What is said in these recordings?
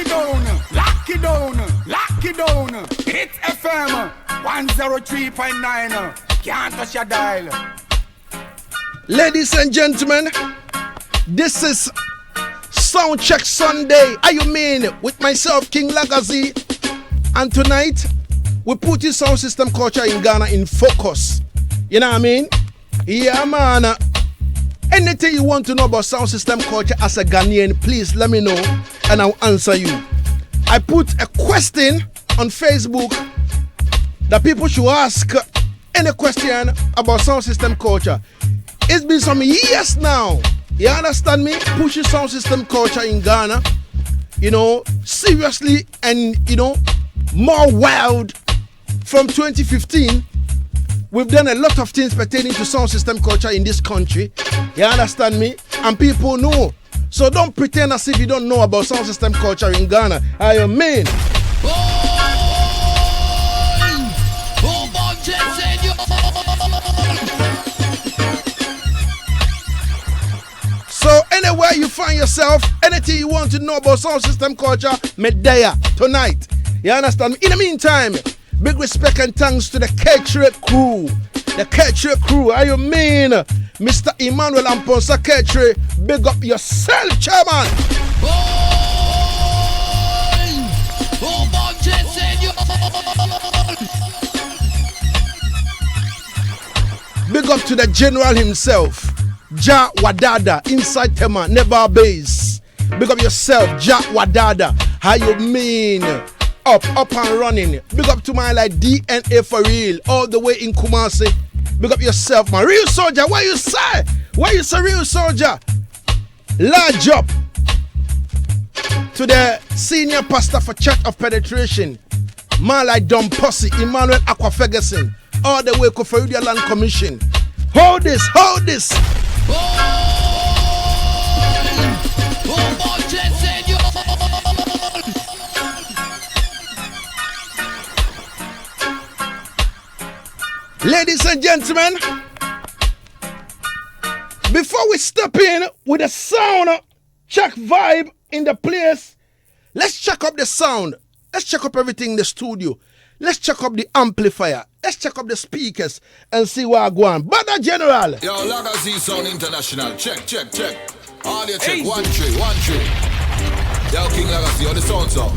lock it down, lock it down. Hitz FM 103.9. Can't touch your dial. Ladies and gentlemen, this is Soundcheck Sunday. Are you mean with myself, King Lagazee? And tonight, we put the sound system culture in Ghana in focus. You know what I mean? Yeah, man. Anything you want to know about sound system culture as a Ghanaian, please let me know and I'll answer you. I put a question on Facebook that people should ask any question about sound system culture. It's been some years now. You understand me? Pushing sound system culture in Ghana, you know, seriously and, you know, more wild. From 2015, we've done a lot of things pertaining to sound system culture in this country. You understand me? And people know. So don't pretend as if you don't know about sound system culture in Ghana. I mean. So anywhere you find yourself, anything you want to know about sound system culture, Medea tonight. You understand me? In the meantime, big respect and thanks to the Ketchre crew. The Ketchre crew, I mean, Mr. Emmanuel Amponsa Ketchre, big up yourself, chairman. Big up to the general himself, Ja Wadada, inside Tema, never base. Big up yourself, Ja Wadada. How you mean? Up and running. Big up to my like DNA for real, all the way in Kumasi. Big up yourself, man. Real soldier, what you say? Why you say real soldier? Large up to the senior pastor for Church of Penetration, man like Don Posse, Emmanuel Aqua Ferguson, all the way to Florida Land Commission. Hold this, hold this. Ladies and gentlemen, before we step in with the sound check vibe in the place, let's check up the sound. Let's check up everything in the studio. Let's check up the amplifier. Let's check up the speakers and see where I go on. Brother General. Yo, Lagazee Sound International. Check. Audio check. 1 3, 1 3. Yo, King Lagazee on the sound sound.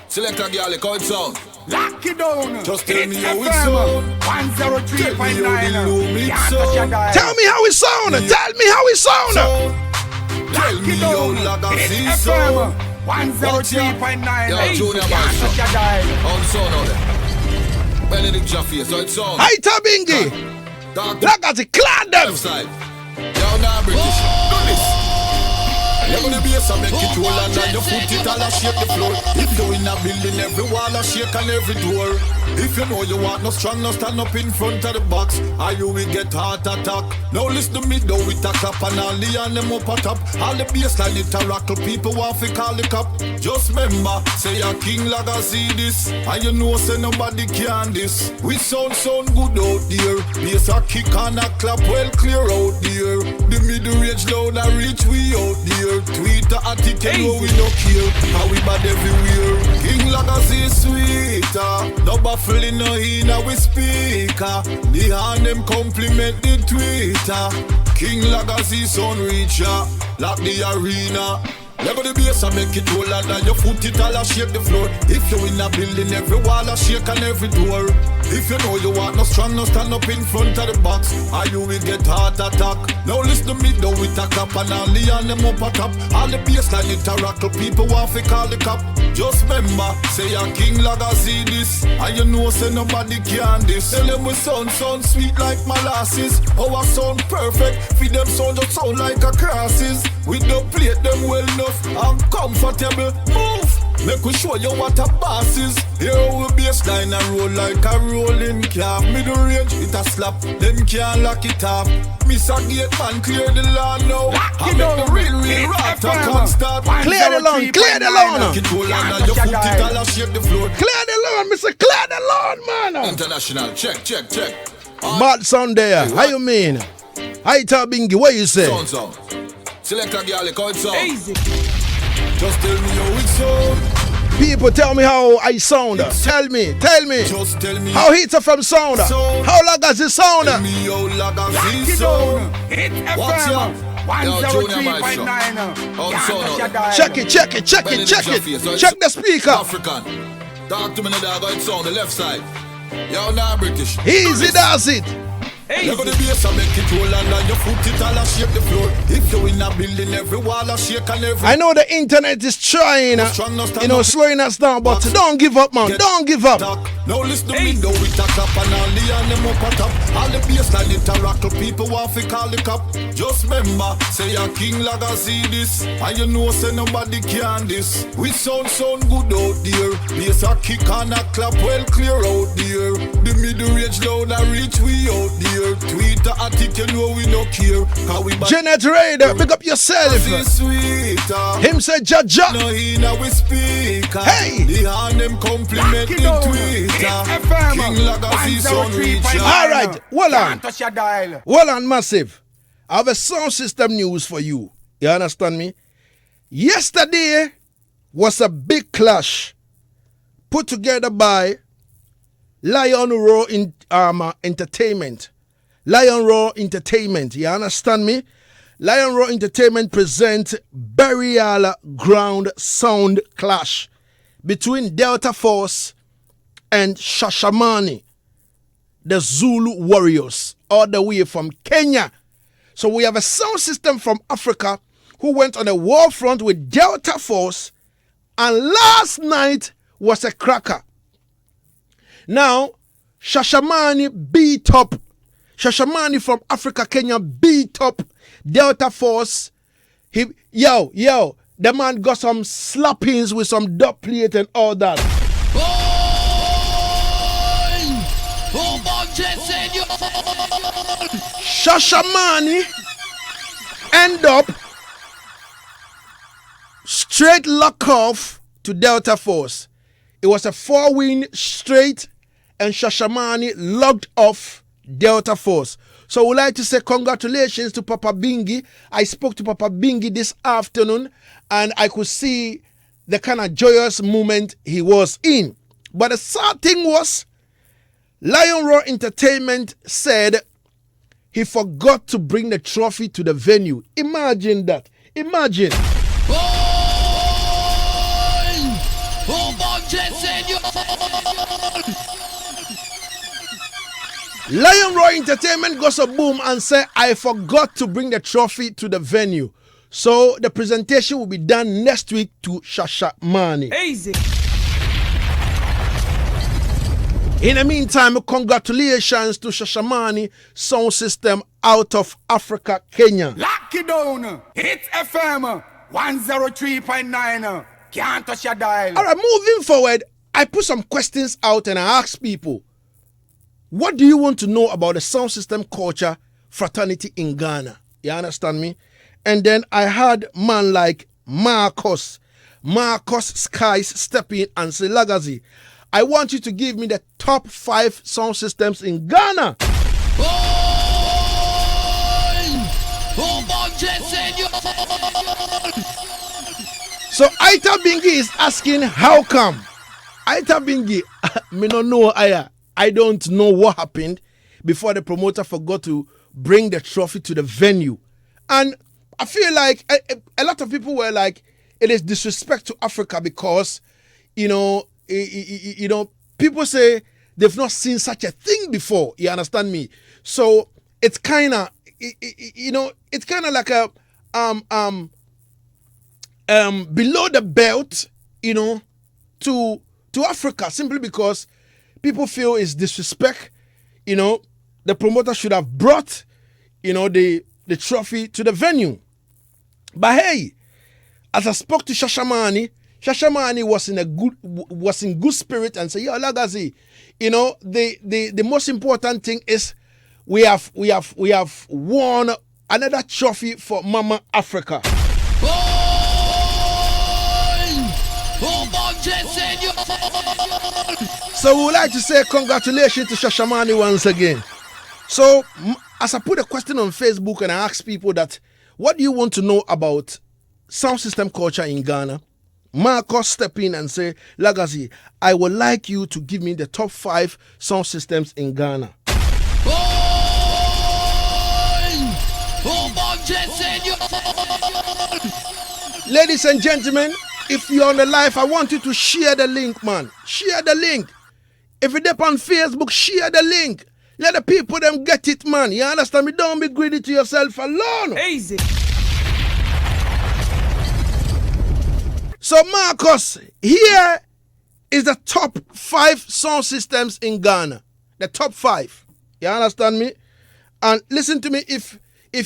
Select a girl, call it sound. Lock it down. Just tell me how it sound. 103.9. Tell me how it sound. Tell me how it sound. Tell me how Lagazee sound. 103.9. Yo, Junior Master. On the sound out there. Benedict Jaffe, so it's sound. Hi, Tabingi. Lagazee, clad them. Yo, now British. Do this. You're gonna be a make it roll and then you put it all and shake the floor. If you're in a building, every wall and shake and every door. If you know you want no strong, no stand up in front of the box, or you will get heart attack. Now listen to me though with a clap and all the and them up a top. All the bassline it a rock, people want to call the cop. Just remember, say a King Lagazee this, and you know say nobody can this. We sound good out there. Bass a kick and a clap well clear out there. The middle range loud and reach we out there. Twitter article no we no care. How we bad everywhere. King Lagazee sweeter. No baffling no in our speaker. The hand them compliment the Twitter. King Lagazee sound reacher. Lock the arena. Level the bass and make it roll and then you put it all and shake the floor. If you in a building, every wall and shake and every door. If you know you want no strong, no stand up in front of the box, or you will get heart attack. Now listen to me though with a clap and all the and them up a top. All the bassline it a rock, people want to call the cop. Just remember, say a King Lagazee this, and you know say nobody can this. Tell them we sound sweet like molasses. Our sound perfect, feed them sound just sound like a crosses. We don't plate them well enough and comfortable. Move! Make we show you what a boss is. Here we bassline and roll like a rolling car. Middle range, it a slap, them can't lock it up. Miss a gate man, clear the lawn now. I make the real rap to come start. Clear the lawn, clear the lawn. Make it roll and you put it all and shake the floor. Clear the lawn, Mr. Clear the lawn, man. International, check. Bad sound there, how you mean? Hi, Tabingi, what you say? Sound. Select a girl, call it sound. Easy. Just tell me how it sound. People, tell me how I sound. Tell me. Just tell me how Hitz from sound. How Lagazee sound. Tell me how Lagazee sound. Hitz What's FM up? 103.9. Check it. Check the speaker. African. Talk to me now, dog. It's on the left side. Yo, now British. Easy does it. You're gonna be a make it roll and your foot it all and shake the floor. If you're in a building, every wall and shake and every. I know the internet is trying, slowing us down, but don't give up, man. Don't give up. Now listen to me, though, we talk up and all the and them up on top. All the baseline interact, people want to call the cop. Just remember, say a King Lagazee this, and you know say nobody can this. We sound good out there. Bass a kick and a clap well clear out there. The middle range down and reach we out there. Twitter attic, you know we no care. Janet Raider, pick up yourself. Him say Jaja. No, he now we speak. Hey. The hand them compliment in Twitter. King Lagazee son reach. Alright, Touch your dial. well on massive. I have a sound system news for you. You understand me? Yesterday was a big clash put together by Lion Roar Entertainment. Lion Roar Entertainment, you understand me? Lion Roar Entertainment present Burial Ground Sound Clash between Delta Force and Shashamane, the Zulu warriors, all the way from Kenya. So we have a sound system from Africa who went on a war front with Delta Force, and last night was a cracker. Now, Shashamane from Africa, Kenya beat up Delta Force. The man got some slappings with some dub plate and all that. Shashamane end up straight lock off to Delta Force. It was a 4-win straight, and Shashamane logged off Delta Force. So we'd like to say congratulations to Papa Bingi. I spoke to Papa Bingi this afternoon, and I could see the kind of joyous moment he was in. But the sad thing was, Lion Roar Entertainment said he forgot to bring the trophy to the venue. Imagine that. Imagine. Lion Roar Entertainment goes a boom and say, I forgot to bring the trophy to the venue. So the presentation will be done next week to Shashamane. Easy. In the meantime, congratulations to Shashamane Sound System out of Africa, Kenya. Lock it down. Hitz FM 103.9. Can't touch your dial. All right, moving forward, I put some questions out and I asked people, what do you want to know about the sound system culture fraternity in Ghana? You understand me? And then I had man like Marcus Skies step in and say, Lagazee, I want you to give me the top 5 sound systems in Ghana. So Aita Bingi is asking, how come? Aita Bingi, me no know, I don't know what happened before the promoter forgot to bring the trophy to the venue. And I feel like a lot of people were like, it is disrespect to Africa because, people say they've not seen such a thing before. You understand me? So it's kind of, it's kind of like a below the belt, to Africa, simply because people feel it's disrespect. The promoter should have brought, the trophy to the venue. But hey, as I spoke to Shashamane was in good spirit and said, "Yo, Lagazee, the most important thing is we have won another trophy for Mama Africa." So we would like to say congratulations to Shashamane once again. So as I put a question on Facebook and I asked people that, what do you want to know about sound system culture in Ghana? Marcus step in and say, Lagazee, I would like you to give me the top 5 sound systems in Ghana. Ladies and gentlemen, if you're on the live, I want you to share the link, man. Share the link. If you're on Facebook, share the link. Let the people them get it, man. You understand me? Don't be greedy to yourself alone. Easy. So, Marcus, here is the top 5 sound systems in Ghana. The top 5. You understand me? And listen to me, if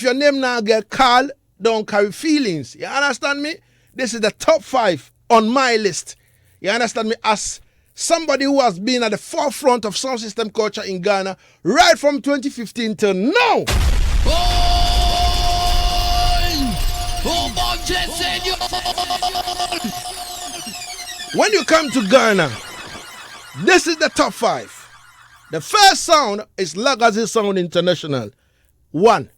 your name now get called, don't carry feelings. You understand me? This is the top 5 on my list. You understand me? As somebody who has been at the forefront of sound system culture in Ghana right from 2015 till now. When you come to Ghana, this is the top 5. The first sound is Lagazee Sound International. 1.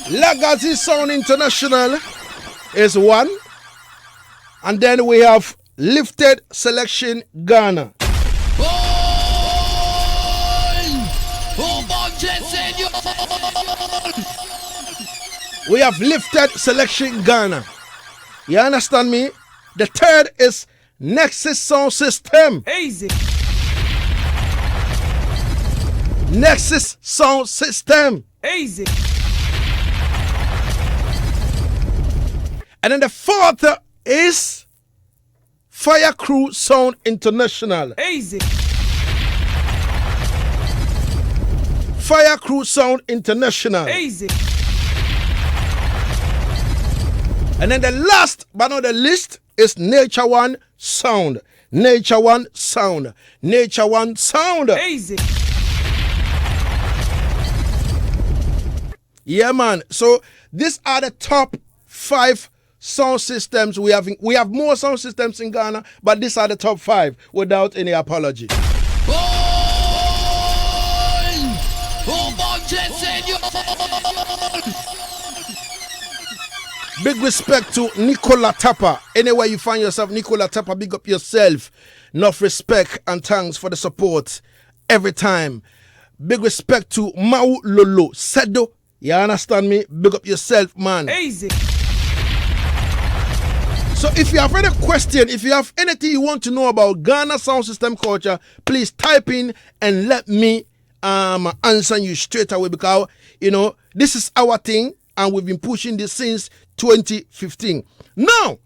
Lagazee Sound International is 1. And then we have Lifted Selection Ghana. We have Lifted Selection Ghana. You understand me? The third is Nexus Sound System. Easy. Nexus Sound System. Easy. And then the fourth is Fire Crew Sound International. Easy. Fire Crew Sound International. Easy. And then the last but not the least is Nature One Sound. Nature One Sound. Nature One Sound. Easy. Yeah, man. So these are the top 5 sound systems we have. We have more sound systems in Ghana, but these are the top 5 without any apology. Big respect to Nicola Tapper. Anywhere you find yourself, Nicola Tapper, big up yourself. Enough respect and thanks for the support every time. Big respect to Mau Lolo Sedo. You understand me? Big up yourself, man. Easy. So if you have any question, if you have anything you want to know about Ghana sound system culture, please type in and let me answer you straight away, because this is our thing and we've been pushing this since 2015. Now,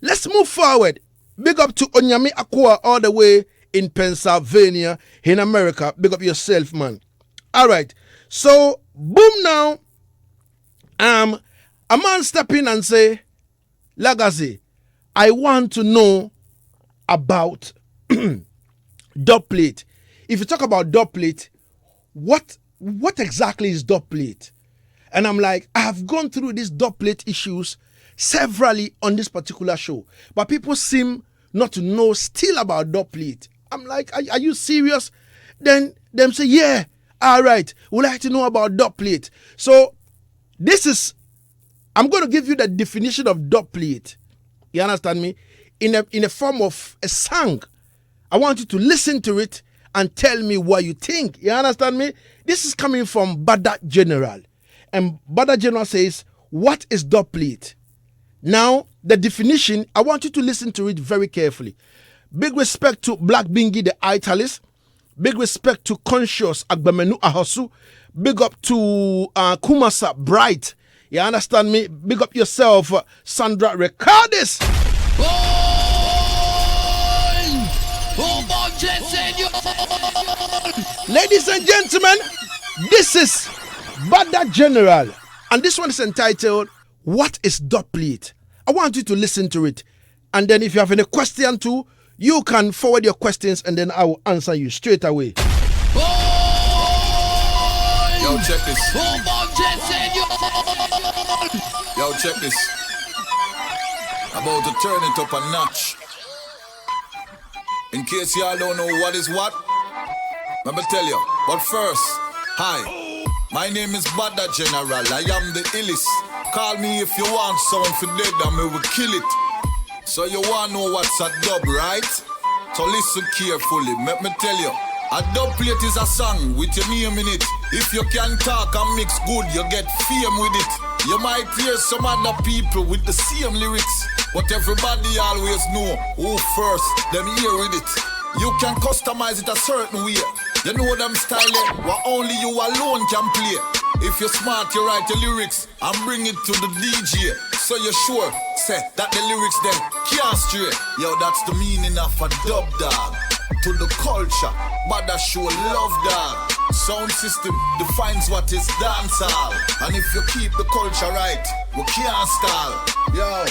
let's move forward. Big up to Onyami Akua all the way in Pennsylvania, in America. Big up yourself, man. All right. So, boom now. A man step in and say, Lagazee, I want to know about dub plate. If you talk about dub plate, what exactly is dub plate? And I'm like, I have gone through these dub plate issues severally on this particular show, but people seem not to know still about dub plate. I'm like, are you serious? Then them say, yeah, all right, we'd like to know about dub plate. So I'm going to give you the definition of dub plate. You understand me? In a form of a song. I want you to listen to it and tell me what you think. You understand me? This is coming from Bada General. And Bada General says, what is dub plate? Now, the definition, I want you to listen to it very carefully. Big respect to Black Bingi, the Italist. Big respect to Conscious Agbamenu Ahosu. Big up to Kumasa Bright. You understand me? Big up yourself, Sandra Recardis. Ladies and gentlemen, this is Bada General. And this one is entitled, What is dub plate? I want you to listen to it. And then if you have any question too, you can forward your questions and then I will answer you straight away. Yo, check this. Yo, check this. About to turn it up a notch. In case y'all don't know what is what, let me tell you. But first, hi. My name is Bada General, I am the illest. Call me if you want sound for dead and me will kill it. So you want to know what's a dub, right? So listen carefully, let me tell you. A dub plate is a song with your name in it. If you can talk and mix good, you get fame with it. You might hear some other people with the same lyrics, but everybody always know who first, them hear with it. You can customize it a certain way. You know them style, what only you alone can play. If you're smart, you write the lyrics and bring it to the DJ. So you're sure, say, that the lyrics then can't stray. Yo, that's the meaning of a dub dog. To the culture, but that show love dog. Sound system defines what is dancehall. And if you keep the culture right, we can't stall. Yo,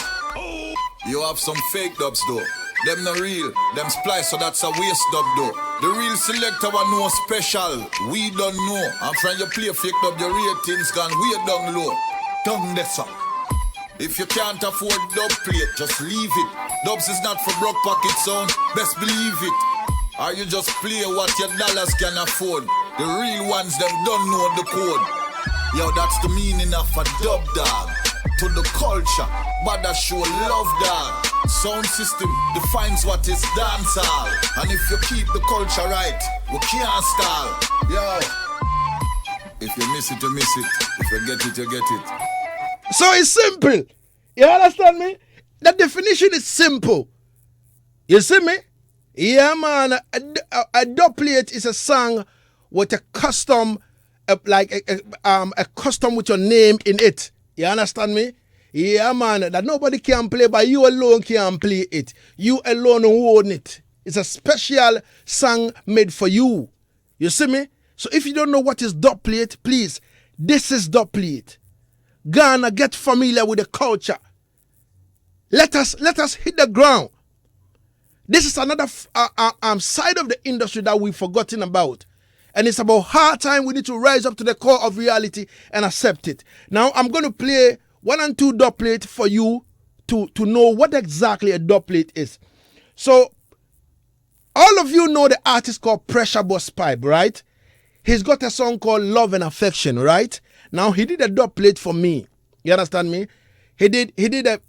you have some fake dubs though. Them not real, them splice, so that's a waste dub though. The real selector one know special, we don't know. And from you play fake dub, your ratings gone way down low. Down there, sir. If you can't afford dub plate, just leave it. Dubs is not for broke pocket sound, best believe it. Or you just play what your dollars can afford. The real ones, them don't know the code. Yo, that's the meaning of a dub dog. To the culture, but that show love dog. Sound system defines what is dancehall. And if you keep the culture right, we can't stall. Yo, if you miss it, you miss it. If you get it, you get it. So it's simple. You understand me? The definition is simple. You see me? Yeah, man. A dub plate is a song with a custom, like a custom with your name in it. You understand me? Yeah, man. That nobody can play, but you alone can play it. You alone own it. It's a special song made for you. You see me? So if you don't know what is dub plate, please, this is dub plate. Ghana, get familiar with the culture. Let us hit the ground. This is another side of the industry that we've forgotten about. And it's about hard time we need to rise up to the core of reality and accept it. Now, I'm going to play 1 and 2 dub plate for you to know what exactly a dub plate is. So, all of you know the artist called Pressure Boss Pipe, right? He's got a song called Love and Affection, right? Now, he did a dub plate for me. You understand me? He did the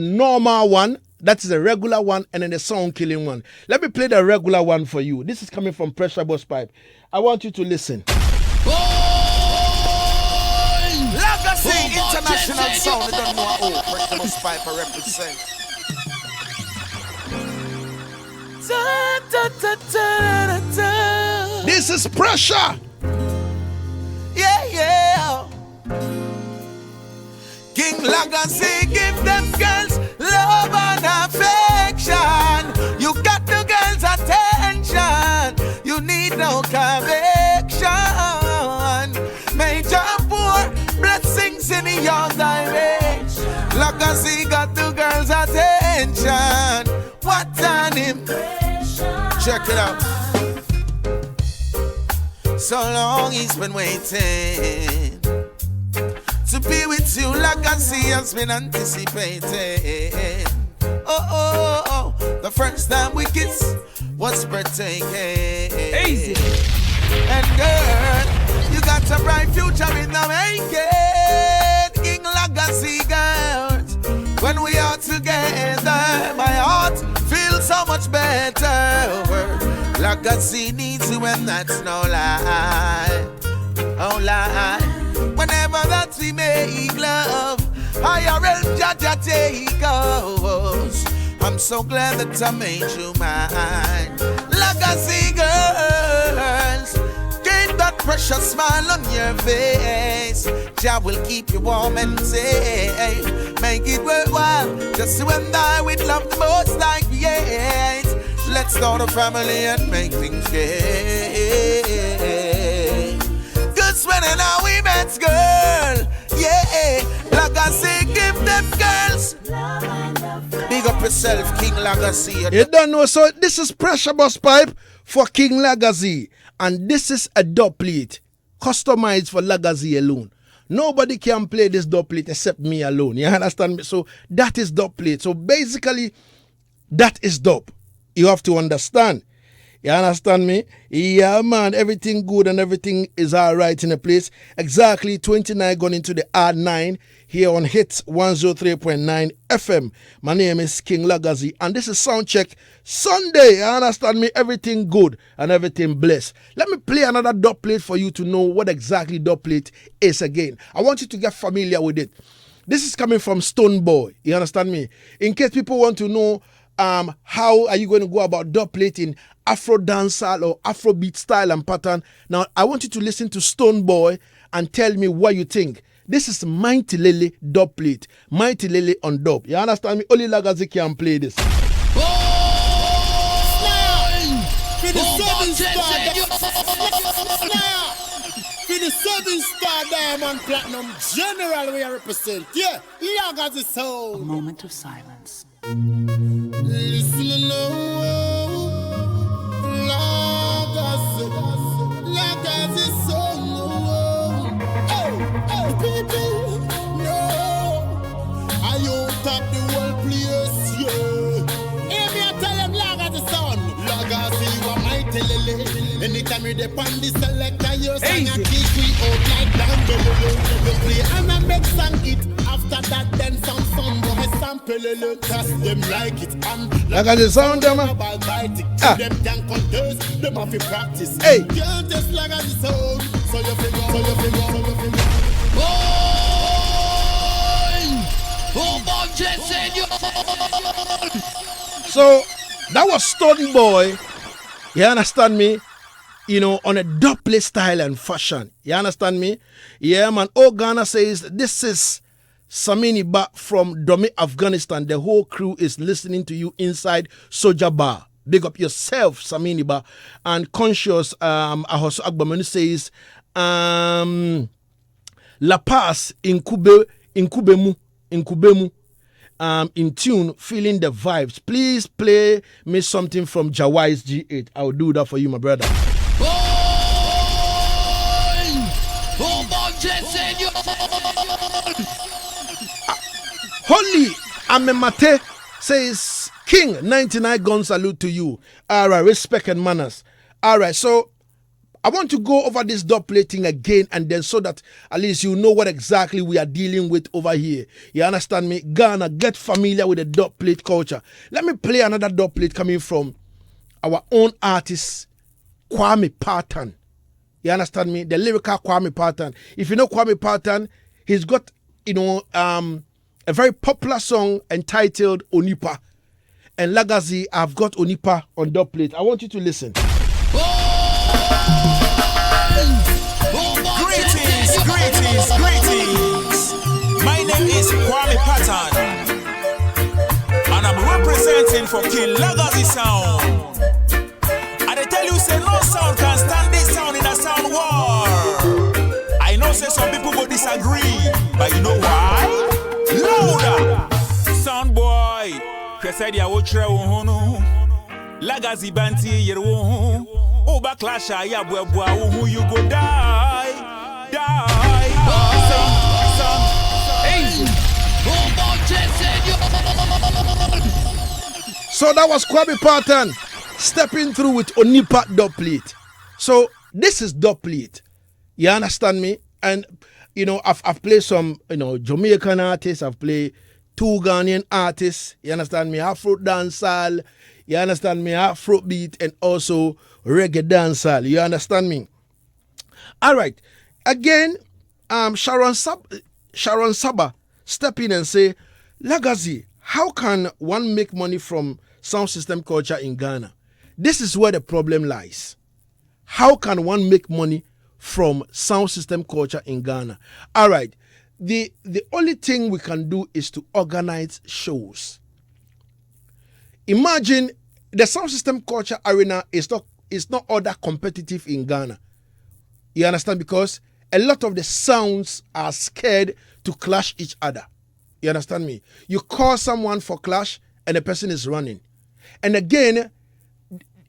normal one. That is a regular one, and then the sound killing one. Let me play the regular one for you. This is coming from Pressure Boss Pipe. I want you to listen. Lagazee International Sound. You don't know how Pressure Boss Pipe represent. This is Pressure. Yeah. King Lagazee, give them girls love and affection. You got the girls' attention. You need no conviction. Major poor blessings in your direction. Lagazee got the girls' attention. What an impression. Check it out. So long he's been waiting to be with you. Lagazee has been anticipating. Oh, the first time we kissed was breathtaking. Easy. And girl, you got a bright future in the making. King Lagazee girls, when we are together, my heart feels so much better. Lagazee needs you and that's no lie. Oh lie. Whenever that we make love, IRL Jaja take us. I'm so glad that I made you mine. Lagazee girls, keep that precious smile on your face. Jah will keep you warm and safe. Make it worthwhile, just you and I with love the most I create. Let's start a family and make things gay. Cause when and now we met, girl, yeah. Lagazee, give them girls. Big up yourself, King Lagazee. You don't know, so this is Pressure Boss Pipe for King Lagazee. And this is a dub plate, customized for Lagazee alone. Nobody can play this dub plate except me alone. You understand me? So that is dub plate. So basically, that is dub. You have to understand. You understand me? Yeah, man, everything good and everything is all right in the place. Exactly 29 going into the R9 here on Hitz 103.9 FM. My name is King Lagazee and this is Soundcheck Sunday. You understand me? Everything good and everything blessed. Let me play another dub plate for you to know what exactly dub plate is again. I want you to get familiar with it. This is coming from Stone Boy. You understand me? In case people want to know how are you going to go about dub plate in Afro dancehall or Afrobeat style and pattern. Now, I want you to listen to Stone Boy and tell me what you think. This is Mighty Lily dub plate. Mighty Lily on dub. You understand me? Only Lagazee can play this. For the 7-star Diamond Platinum General we represent. Yeah, Lagazee sound. A moment of silence. Listen now, Lagazee sound. Oh, people, no. I on top the world place, yeah. Hear me, I tell them Lagazee sound. Lagazee, you are mighty lily. Anytime you depend the selector, you sing and kick we out like down below. You play and I make song it. After that, then some boy sample it. Cause them like it. And Lagazee sound, them. Them can contest, them have to practice. Hey. Can't just Lagazee sound. So you feel. So that was Stone Boy. You understand me? You know, on a dub plate style and fashion. You understand me? Yeah, man. Oh, Ghana says this is Samini Ba from Domi, Afghanistan. The whole crew is listening to you inside Soja Bar. Big up yourself, Samini Ba. And Conscious Ahoso Agbamenu says La Paz in Kubemu. In tune, feeling the vibes. Please play me something from Jawai's G8. I'll do that for you, my brother. Holy Amemate says, King 99 gun salute to you. All right, respect and manners. All right, so I want to go over this dub plating again and then so that at least you know what exactly we are dealing with over here. You understand me? Ghana, get familiar with the dub plate culture. Let me play another dub plate coming from our own artist, Kwame Parton. You understand me? The lyrical Kwame Parton. If you know Kwame Parton, he's got, a very popular song entitled Onipa. And Lagazee, I've got Onipa on dub plate. I want you to listen. Greetings. My name is Kwame Patton, and I'm representing for King Lagazee sound. And I tell you, say no sound can stand this sound in a sound war. I know, say some people will disagree, but you know why? Louder, sound boy. Kresedia wotre wohunu, Lagazee banti yerwo. Oba clash ya bwa who you go die. So that was Kwame Parton stepping through with Onipa dub plate. So this is dub plate. You understand me? And I've played some Jamaican artists. I've played 2 Ghanaian artists. You understand me? Afro dancehall. You understand me? Afrobeat and also reggae dancehall. You understand me? All right. Again, Sharon Saba step in and say, Lagazee, how can one make money from sound system culture in Ghana? This is where the problem lies. How can one make money from sound system culture in Ghana? All right. The only thing we can do is to organize shows. Imagine the sound system culture arena is not all that competitive in Ghana. You understand? Because a lot of the sounds are scared to clash each other. You understand me? You call someone for clash and the person is running. And again,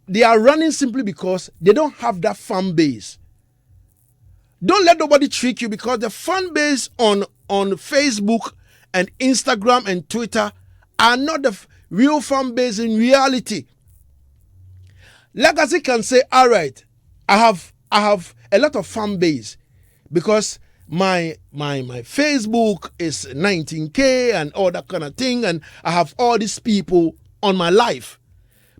they are running simply because they don't have that fan base. Don't let nobody trick you, because the fan base on Facebook and Instagram and Twitter are not the real fan base in reality. Lagazee can say, all right, I have a lot of fan base because my Facebook is 19K and all that kind of thing, and I have all these people on my life.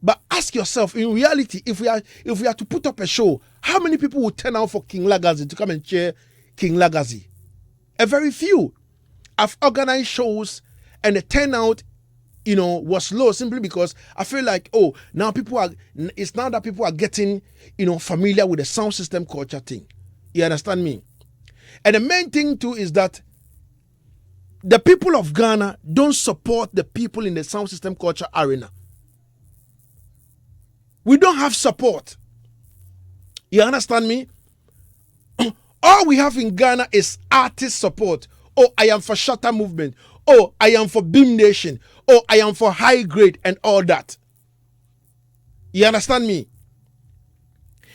But ask yourself, in reality, if we are to put up a show, how many people would turn out for King Lagazee to come and cheer King Lagazee? A very few. I've organized shows and the turnout, was low simply because I feel like, now it's now that people are getting, familiar with the sound system culture thing. You understand me? And the main thing too is that the people of Ghana don't support the people in the sound system culture arena. We don't have support. You understand me? All we have in Ghana is artist support. Oh, I am for Shatter Movement. Oh, I am for Beam Nation. Oh, I am for High Grade and all that. You understand me?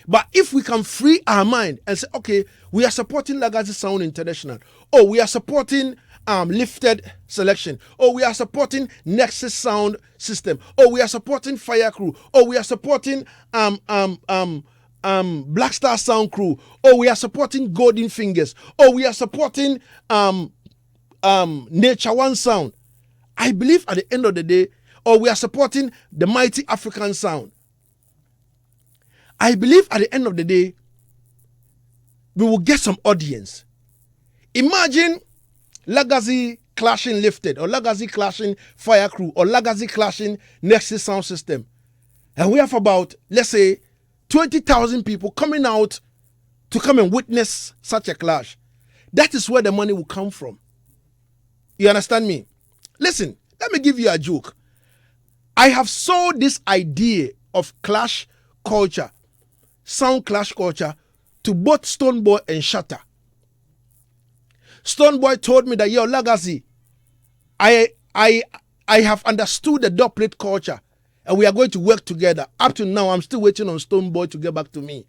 But if we can free our mind and say, okay, we are supporting Lagazee Sound International. Oh, we are supporting Lifted Selection. Oh, we are supporting Nexus Sound System. Oh, we are supporting Fire Crew. Oh, we are supporting Black Star Sound Crew. Oh, we are supporting Golden Fingers. Oh, we are supporting Nature One Sound. I believe at the end of the day, we are supporting the Mighty African Sound. I believe at the end of the day, we will get some audience. Imagine Lagazee clashing Lifted, or Lagazee clashing Fire Crew, or Lagazee clashing Nexus Sound System. And we have about, let's say, 20,000 people coming out to come and witness such a clash. That is where the money will come from. You understand me? Listen, let me give you a joke. I have sold this idea of clash culture, sound clash culture, to both Stoneboy and Shatter. Stoneboy told me that, yo, Lagazee, I have understood the dubplate culture and we are going to work together. Up to now, I'm still waiting on Stoneboy to get back to me.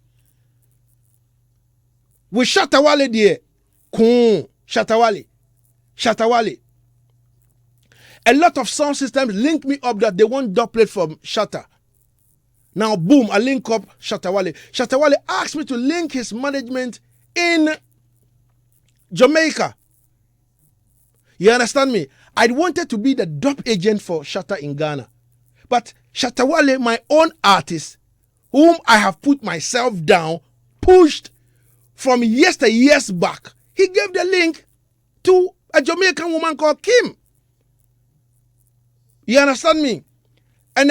With Shatawale there, Shatawale. A lot of sound systems link me up that they want dubplate from Shatter. Now, boom, I link up Shatawale. Shatawale asked me to link his management in Jamaica. You understand me? I wanted to be the dub agent for Shatter in Ghana. But Shatawale, my own artist, whom I have put myself down, pushed from years back, he gave the link to a Jamaican woman called Kim. You understand me? And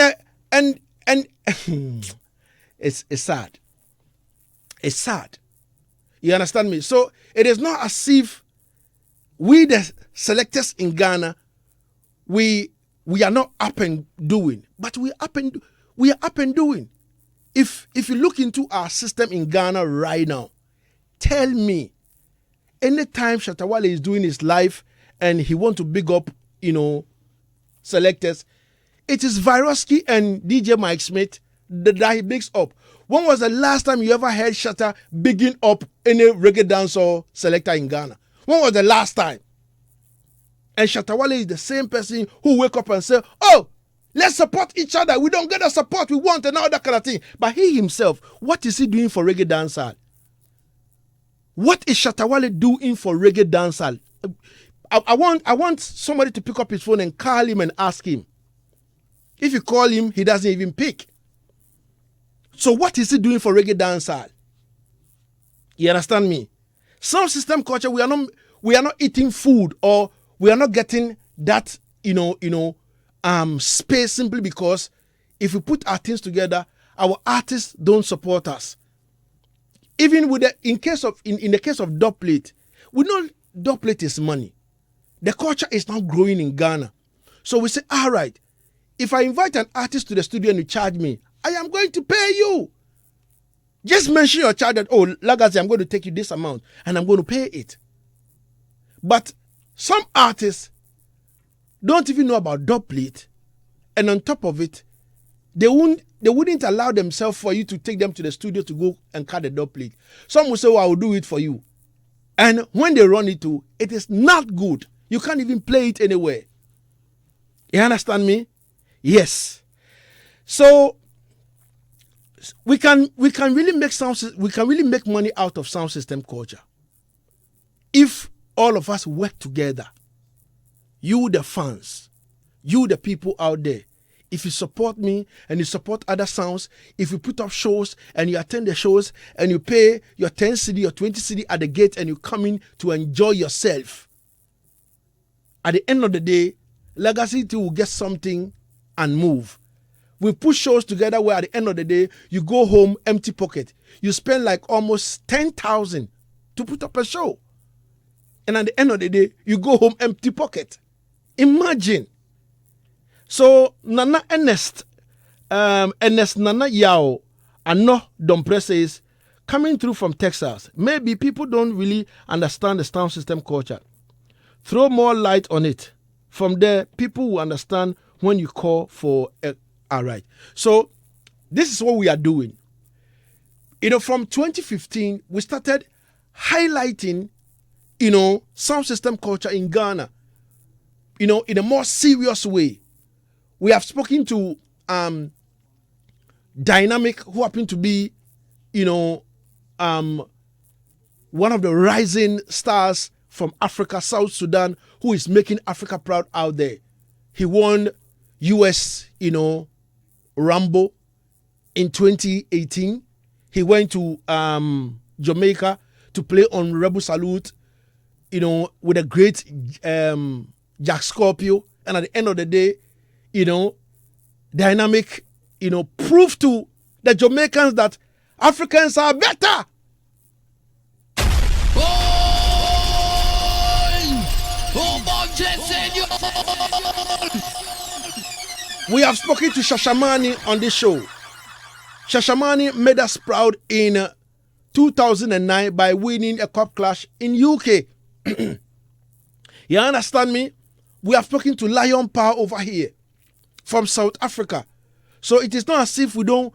it's sad. It's sad. You understand me? So it is not as if we, the selectors in Ghana, we are not up and doing, but we are up and doing. If you look into our system in Ghana right now, tell me, anytime Shatawale is doing his live and he want to big up, selectors, it is Viroski and DJ Mike Smith that he bigs up. When was the last time you ever heard Shatter bigging up any reggae dancer selector in Ghana? When was the last time? And Shatawale is the same person who wake up and say, oh, let's support each other. We don't get the support we want and all that kind of thing. But he himself, what is he doing for reggae dancehall? What is Shatawale doing for reggae dancehall? I want somebody to pick up his phone and call him and ask him. If you call him, he doesn't even pick. So what is he doing for reggae dancehall? You understand me? Sound system culture, we are not eating food, or we are not getting that, space simply because if we put our things together, our artists don't support us. Even with in the case of dubplate, we know dubplate is money. The culture is not growing in Ghana. So we say, all right, if I invite an artist to the studio and you charge me, I am going to pay you. Just mention your charge that, oh, Lagazee, I'm going to take you this amount and I'm going to pay it. But some artists don't even know about dubplate, and on top of it, they wouldn't allow themselves for you to take them to the studio to go and cut the dubplate. Some will say, well, I will do it for you. And when they run it to, it is not good. You can't even play it anywhere. You understand me? Yes. So we can really make money out of sound system culture if all of us work together. You, the fans, you, the people out there. If you support me and you support other sounds, if you put up shows and you attend the shows and you pay your 10 cedi or 20 cedi at the gate and you come in to enjoy yourself, at the end of the day, Lagazee will get something and move. We put shows together where at the end of the day, you go home empty pocket. You spend like almost 10,000 to put up a show. And at the end of the day, you go home empty pocket. Imagine. So, Nana Ernest Nana Yao, Ano Dompre says, coming through from Texas, maybe people don't really understand the sound system culture. Throw more light on it. From there, people will understand when you call for a... All right. So, this is what we are doing. From 2015, we started highlighting, sound system culture in Ghana, in a more serious way. We have spoken to Dynamic, who happen to be, one of the rising stars from Africa, South Sudan, who is making Africa proud out there. He won US, Rambo in 2018. He went to Jamaica to play on Rebel Salute, with a great Jack Scorpio. And at the end of the day, Dynamic, proved to the Jamaicans that Africans are better. We have spoken to Shashamani on this show. Shashamani made us proud in 2009 by winning a cup clash in UK. You understand me? We have spoken to Lion Power over here from South Africa. So it is not as if we don't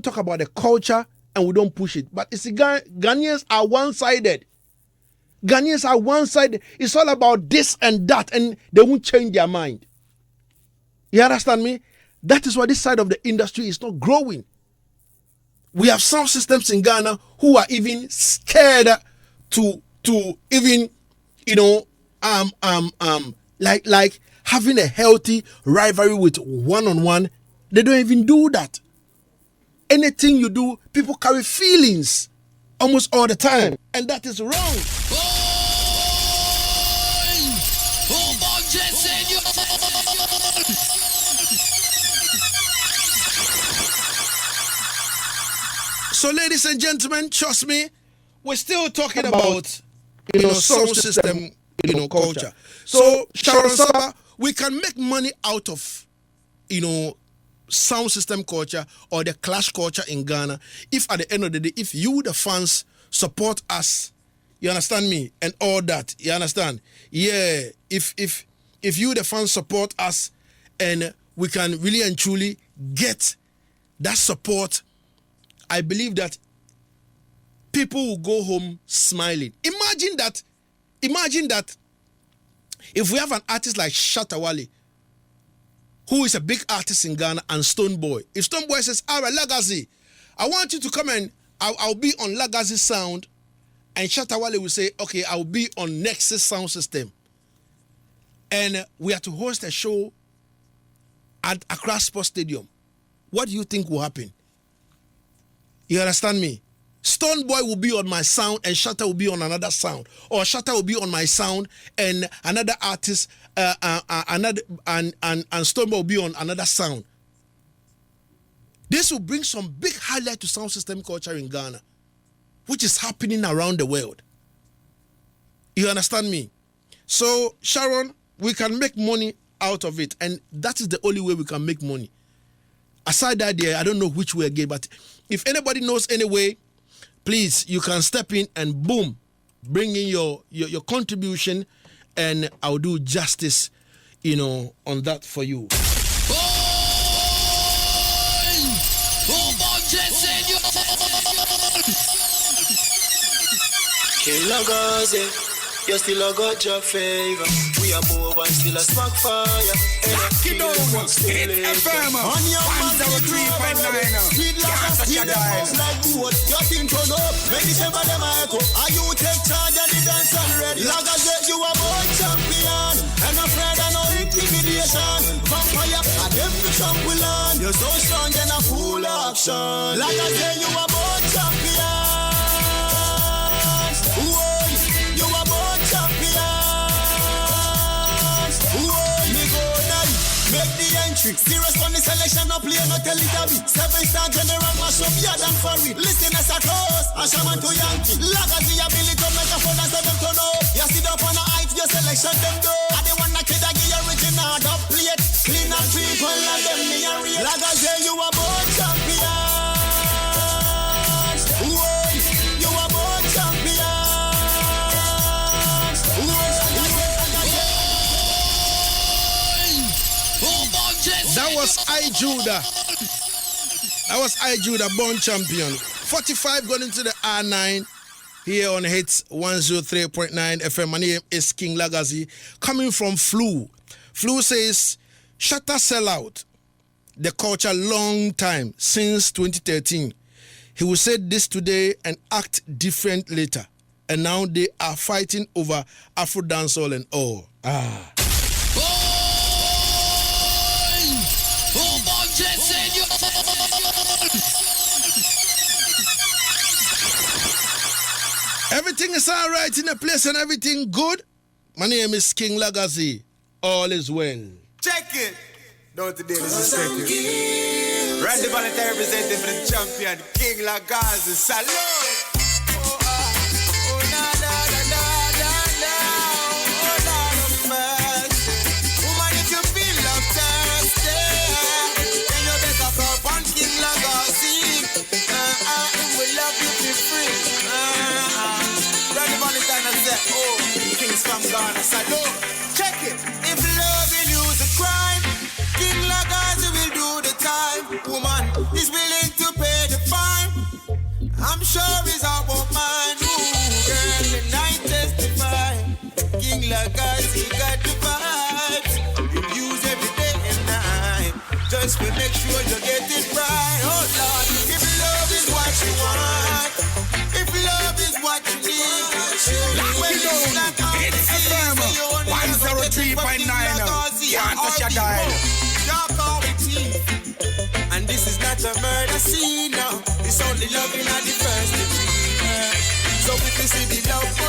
talk about the culture and we don't push it. But it's Ghanaians are one-sided. Ghanaians are one-sided. It's all about this and that, and they won't change their mind. You understand me? That is why this side of the industry is not growing. We have sound systems in Ghana who are even scared to even, like having a healthy rivalry with one-on-one. They don't even do that. Anything you do, people carry feelings almost all the time, and that is wrong. So, ladies and gentlemen, trust me, we're still talking about sound system, culture. So, Sharon Saba, we can make money out of, sound system culture or the clash culture in Ghana if at the end of the day, if you, the fans, support us, you understand me, and all that, you understand? Yeah, if you, the fans, support us and we can really and truly get that support, I believe that people will go home smiling. Imagine that if we have an artist like Shatta Wale, who is a big artist in Ghana, and Stonebwoy. If Stonebwoy says, all right, Lagazee, I want you to come and I'll be on Lagazee Sound, and Shatta Wale will say, okay, I'll be on Nexus Sound System. And we have to host a show at Accra Sports Stadium. What do you think will happen? You understand me? Stonebwoy will be on my sound and Shatta will be on another sound, or Shatta will be on my sound and another artist, and Stonebwoy will be on another sound. This will bring some big highlight to sound system culture in Ghana, which is happening around the world. You understand me? So, Sharon, we can make money out of it, and that is the only way we can make money. Aside that, I don't know which way again, but if anybody knows any way, please, you can step in and boom, bring in your contribution, and I'll do justice, on that for you. You still a got your favor. We are move and still a spark fire. Lock it over. It's firmer. On your man, 103.9. Speed like a speed that moves like wood. Your thing turn up. Make the shame of them echo. Are you take charge of the dance already? Lagazee, you a boy champion. And no afraid of no intimidation. Vampire, I them the champion. You're so strong and a full action. Lagazee, you a boy champion. Whoa, you a boy champion. Whoa, me go night. Make the entry. Serious on the selection, no play, no tell it a be. 7-star general, mash up Yaad and Furry. Listen as a cross, a shaman to Yankee. Lagazee ability to make a phone and say them to know. You sit up on a height, your selection them do. I the one that kid I give original, up plate. Clean up people and them me a real. Lagazee, you a boy champion. Whoa, you a boy champion. That was I Judah. That was I Judah, born champion. 45 going into the R9 here on Hitz 103.9 FM. My name is King Lagazee, coming from Flu. Flu says, Shatter sell out the culture long time, since 2013. He will say this today and act different later. And now they are fighting over Afro dancehall and all. Everything is all right in the place and everything good. My name is King Lagazee. All is well. Check it. Don't today disrespect you. Randy Valentine representing for the champion, King Lagazee. Salute. Woman, if you feel love thirsty, then you better call on King Lagazee. We love you for free. Randy Valentine has said, oh, Kings from Ghana. Salute. Check it. If love will use a crime, King Lagazee will do the time. Woman is willing to pay the fine. I'm sure he's our woman. Ooh, girl, the night testify. King Lagazee got the vibes. You use every day and night. Just to make sure you get it right. Oh Lord, if love is what you want, if love is what you need, Lock it down. It's a firmer. 103.9. Can't touch your dial. And this is not a murder scene now. It's only loving at the first degree. So if you see the love